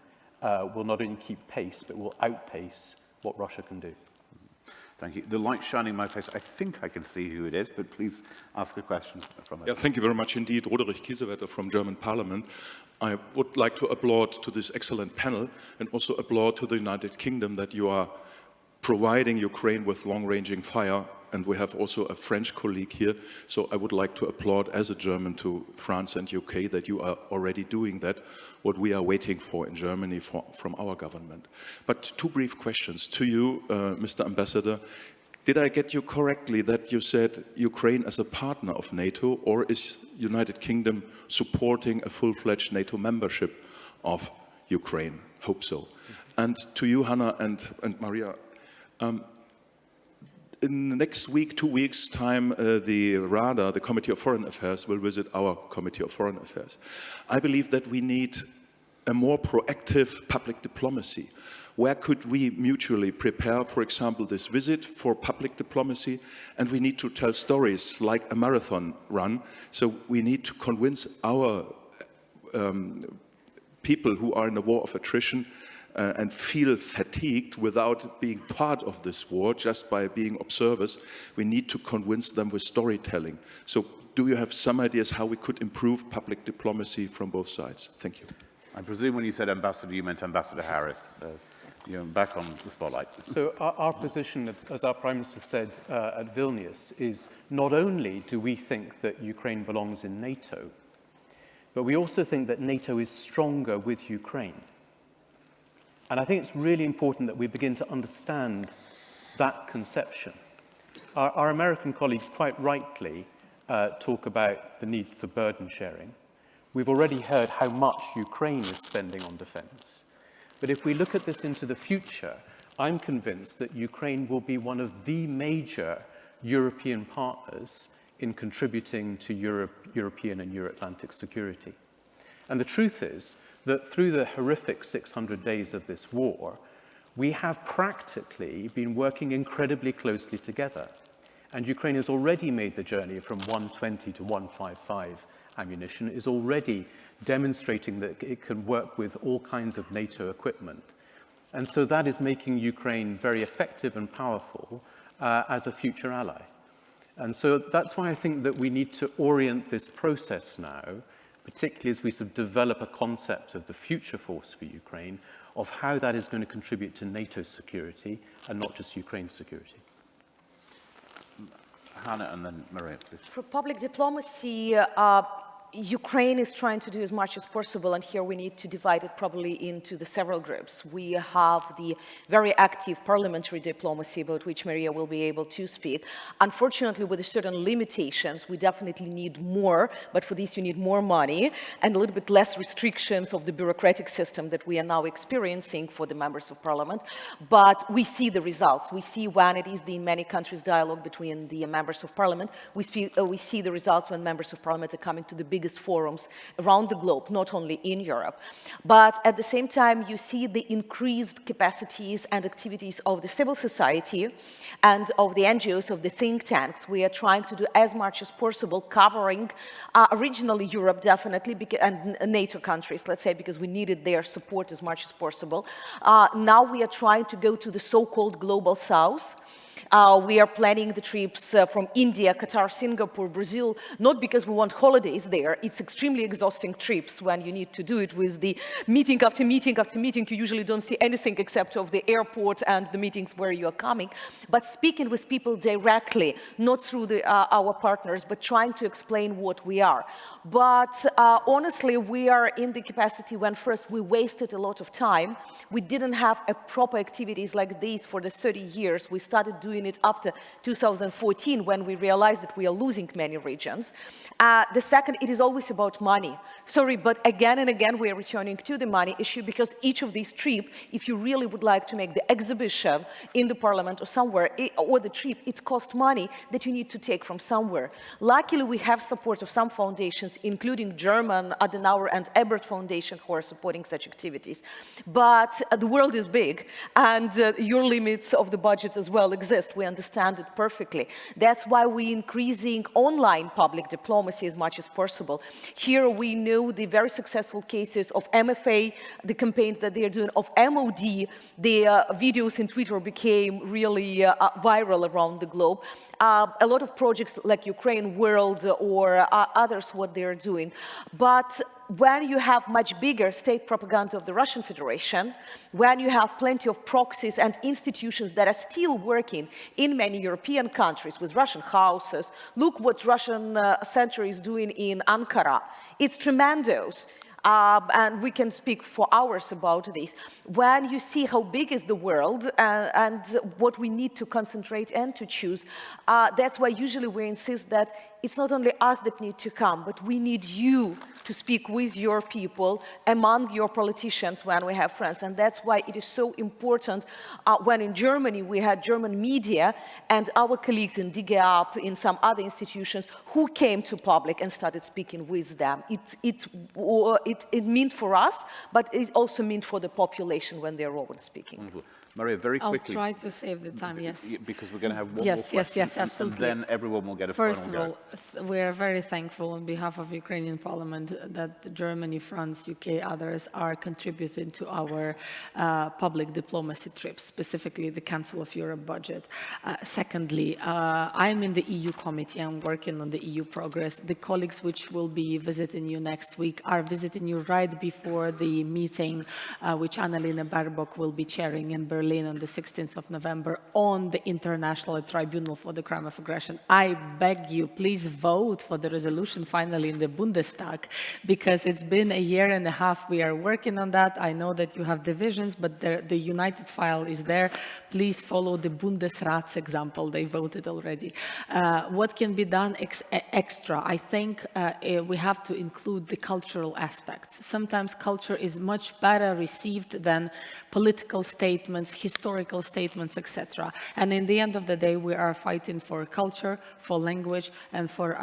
will not only keep pace, but will outpace what Russia can do. Thank you. The light's shining in my face. I think I can see who it is, but please ask a question from it. Yeah, thank you very much indeed. Roderich Kiesewetter from German Parliament. I would like to applaud to this excellent panel and also applaud to the United Kingdom that you are providing Ukraine with long-ranging fire, and we have also a French colleague here, so I would like to applaud as a German to France and UK that you are already doing that, what we are waiting for in Germany from our government. But two brief questions to you, Mr. Ambassador. Did I get you correctly that you said Ukraine as a partner of NATO, or is United Kingdom supporting a full-fledged NATO membership of Ukraine? Hope so. And to you, Hannah and Maria, in the next week, 2 weeks' time, the RADA, the Committee of Foreign Affairs, will visit our Committee of Foreign Affairs. I believe that we need a more proactive public diplomacy. Where could we mutually prepare, for example, this visit for public diplomacy? And we need to tell stories like a marathon run. So we need to convince our people who are in a war of attrition and feel fatigued without being part of this war, just by being observers. We need to convince them with storytelling. So do you have some ideas how we could improve public diplomacy from both sides? Thank you. I presume when you said ambassador, you meant Ambassador Harris. You're back on the spotlight. So our position, as our Prime Minister said at Vilnius, is not only do we think that Ukraine belongs in NATO, but we also think that NATO is stronger with Ukraine. And I think it's really important that we begin to understand that conception. Our American colleagues quite rightly talk about the need for burden sharing. We've already heard how much Ukraine is spending on defense. But if we look at this into the future, I'm convinced that Ukraine will be one of the major European partners in contributing to European and Euro-Atlantic security. And the truth is that through the horrific 600 days of this war, we have practically been working incredibly closely together. And Ukraine has already made the journey from 120 to 155 ammunition, is already demonstrating that it can work with all kinds of NATO equipment. And so that is making Ukraine very effective and powerful as a future ally. And so that's why I think that we need to orient this process now, particularly as we sort of develop a concept of the future force for Ukraine, of how that is going to contribute to NATO security and not just Ukraine's security. Hannah and then Maria, please. For public diplomacy, Ukraine is trying to do as much as possible, and here we need to divide it probably into the several groups. We have the very active parliamentary diplomacy, about which Maria will be able to speak. Unfortunately, with certain limitations, we definitely need more, but for this you need more money and a little bit less restrictions of the bureaucratic system that we are now experiencing for the members of parliament. But we see the results. We see when it is the in many countries dialogue between the members of parliament. We see the results when members of parliament are coming to the biggest forums around the globe, not only in Europe. But at the same time, you see the increased capacities and activities of the civil society and of the NGOs, of the think tanks. We are trying to do as much as possible, covering originally Europe, definitely, and NATO countries, let's say, because we needed their support as much as possible. Now we are trying to go to the so-called global south. We are planning the trips from India, Qatar, Singapore, Brazil, not because we want holidays there. It's extremely exhausting trips when you need to do it with the meeting after meeting after meeting. You usually don't see anything except of the airport and the meetings where you are coming. But speaking with people directly, not through our partners, but trying to explain what we are. But honestly, we are in the capacity when first we wasted a lot of time. We didn't have a proper activities like these for the 30 years. We started doing it after 2014 when we realized that we are losing many regions. The second, it is always about money. Sorry, but again and again we are returning to the money issue, because each of these trips, if you really would like to make the exhibition in the parliament or somewhere, or the trip, it costs money that you need to take from somewhere. Luckily, we have support of some foundations, including German Adenauer and Ebert Foundation, who are supporting such activities. But the world is big, and your limits of the budget as well exist. exist. We understand it perfectly. That's why we're increasing online public diplomacy as much as possible. Here we know the very successful cases of MFA, the campaigns that they are doing, of MOD. The videos in Twitter became really viral around the globe. A lot of projects like Ukraine World or others, what they're doing. But when you have much bigger state propaganda of the Russian Federation, when you have plenty of proxies and institutions that are still working in many European countries with Russian houses, look what Russian Center is doing in Ankara. It's tremendous. And we can speak for hours about this. When you see how big is the world and what we need to concentrate and to choose, that's why usually we insist that it's not only us that need to come, but we need you to speak with your people, among your politicians when we have friends. And that's why it is so important when in Germany we had German media and our colleagues in DGAP, in some other institutions, who came to public and started speaking with them. It meant for us, but it also meant for the population when they're over speaking. Wonderful. Maria, very quickly. I'll try to save the time, yes. Because we're going to have one Yes, more yes, question. yes, absolutely. And then everyone will get a First final of all, we are very thankful on behalf of Ukrainian Parliament that Germany, France, UK, others are contributing to our public diplomacy trips, specifically the Council of Europe budget. Secondly, I'm in the EU committee. I'm working on the EU progress. The colleagues which will be visiting you next week are visiting you right before the meeting which Annalena Baerbock will be chairing in Berlin on the 16th of November on the International Tribunal for the Crime of Aggression. I beg you, please vote for the resolution finally in the Bundestag, because it's been a year and a half we are working on that. I know that you have divisions, but the united file is there. Please follow the Bundesrat's example. They voted already. What can be done extra? I think we have to include the cultural aspects. Sometimes culture is much better received than political statements, historical statements, etc. And in the end of the day, we are fighting for culture, for language, and for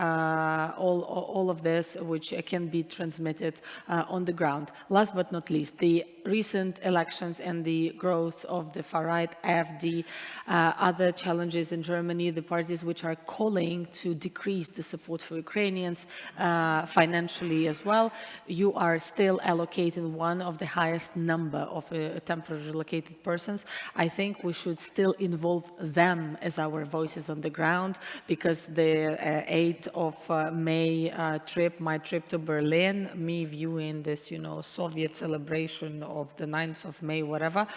all of this which can be transmitted on the ground. Last but not least, the recent elections and the growth of the far-right, AfD, other challenges in Germany, the parties which are calling to decrease the support for Ukrainians financially as well. You are still allocating one of the highest number of temporarily relocated persons. I think we should still involve them as our voices on the ground, because the 8th of May trip, my trip to Berlin, me viewing this, Soviet celebration of the 9th of May, whatever,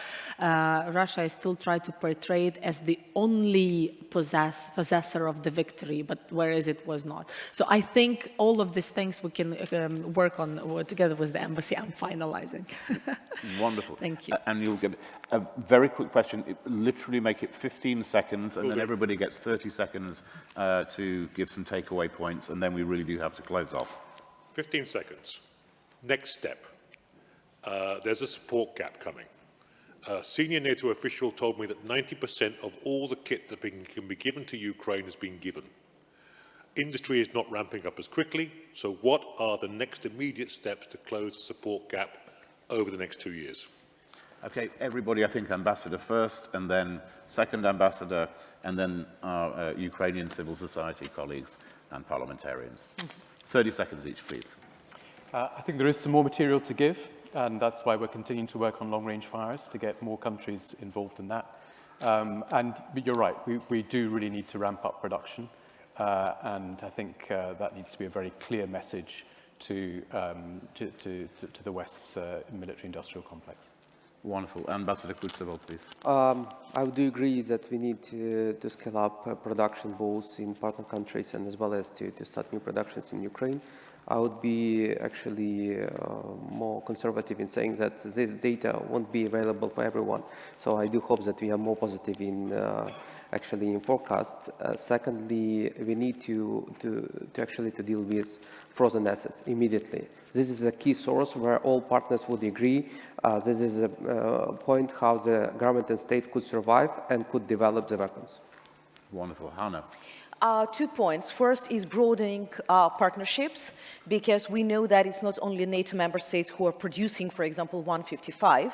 Russia is still trying to portray it as the only possessor of the victory, but whereas it was not. So I think all of these things we can work on together with the embassy. I'm finalizing. Wonderful. Thank you. And you'll get a very quick question. Literally make it 15 seconds, and then everybody gets 30 seconds to give some takeaway points, and then we really do have to close off. 15 seconds. Next step. There's a support gap coming. A senior NATO official told me that 90% of all the kit that can be given to Ukraine has been given. Industry is not ramping up as quickly, so what are the next immediate steps to close the support gap over the next 2 years? Okay, everybody, I think Ambassador first, and then second Ambassador, and then our Ukrainian civil society colleagues and parliamentarians. 30 seconds each, please. I think there is some more material to give, and that's why we're continuing to work on long-range fires to get more countries involved in that. But you're right, we do really need to ramp up production, and I think that needs to be a very clear message to the West's military-industrial complex. Wonderful. Ambassador Kutsevol, please. I would agree that we need to scale up production both in partner countries and as well as to start new productions in Ukraine. I would be actually more conservative in saying that this data won't be available for everyone. So I do hope that we are more positive in actually in forecasts. Secondly, we need to actually deal with frozen assets immediately. This is a key source where all partners would agree. This is a point how the government and state could survive and could develop the weapons. Wonderful. Hanna. 2 points. First is broadening partnerships, because we know that it's not only NATO member states who are producing, for example, 155,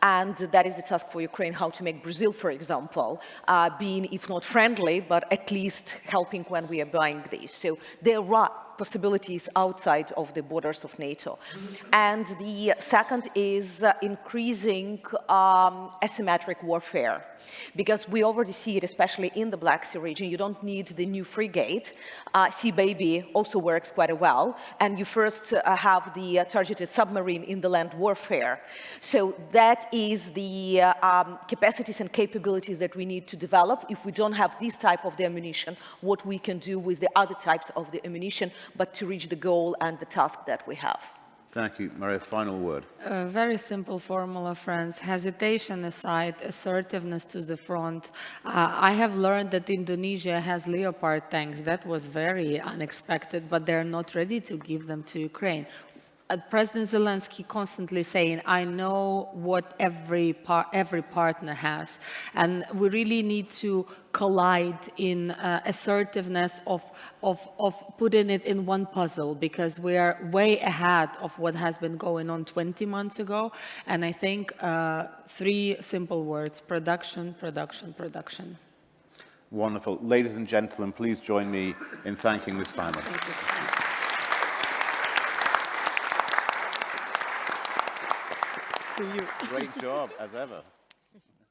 and that is the task for Ukraine, how to make Brazil, for example, being, if not friendly, but at least helping when we are buying these. So there are possibilities outside of the borders of NATO. And the second is increasing asymmetric warfare, because we already see it, especially in the Black Sea region. You don't need the new frigate. Sea Baby also works quite well, and you first have the targeted submarine in the land warfare. So that is the capacities and capabilities that we need to develop. If we don't have this type of the ammunition, what we can do with the other types of the ammunition, but to reach the goal and the task that we have. Thank you. Maria, final word. A very simple formula, friends. Hesitation aside, assertiveness to the front. I have learned that Indonesia has Leopard tanks. That was very unexpected, but they're not ready to give them to Ukraine. President Zelensky constantly saying, I know what every partner has. And we really need to collide in assertiveness of putting it in one puzzle, because we are way ahead of what has been going on 20 months ago. And I think 3 simple words: production, production, production. Wonderful. Ladies and gentlemen, please join me in thanking this panel. Thank you. Great job, as ever.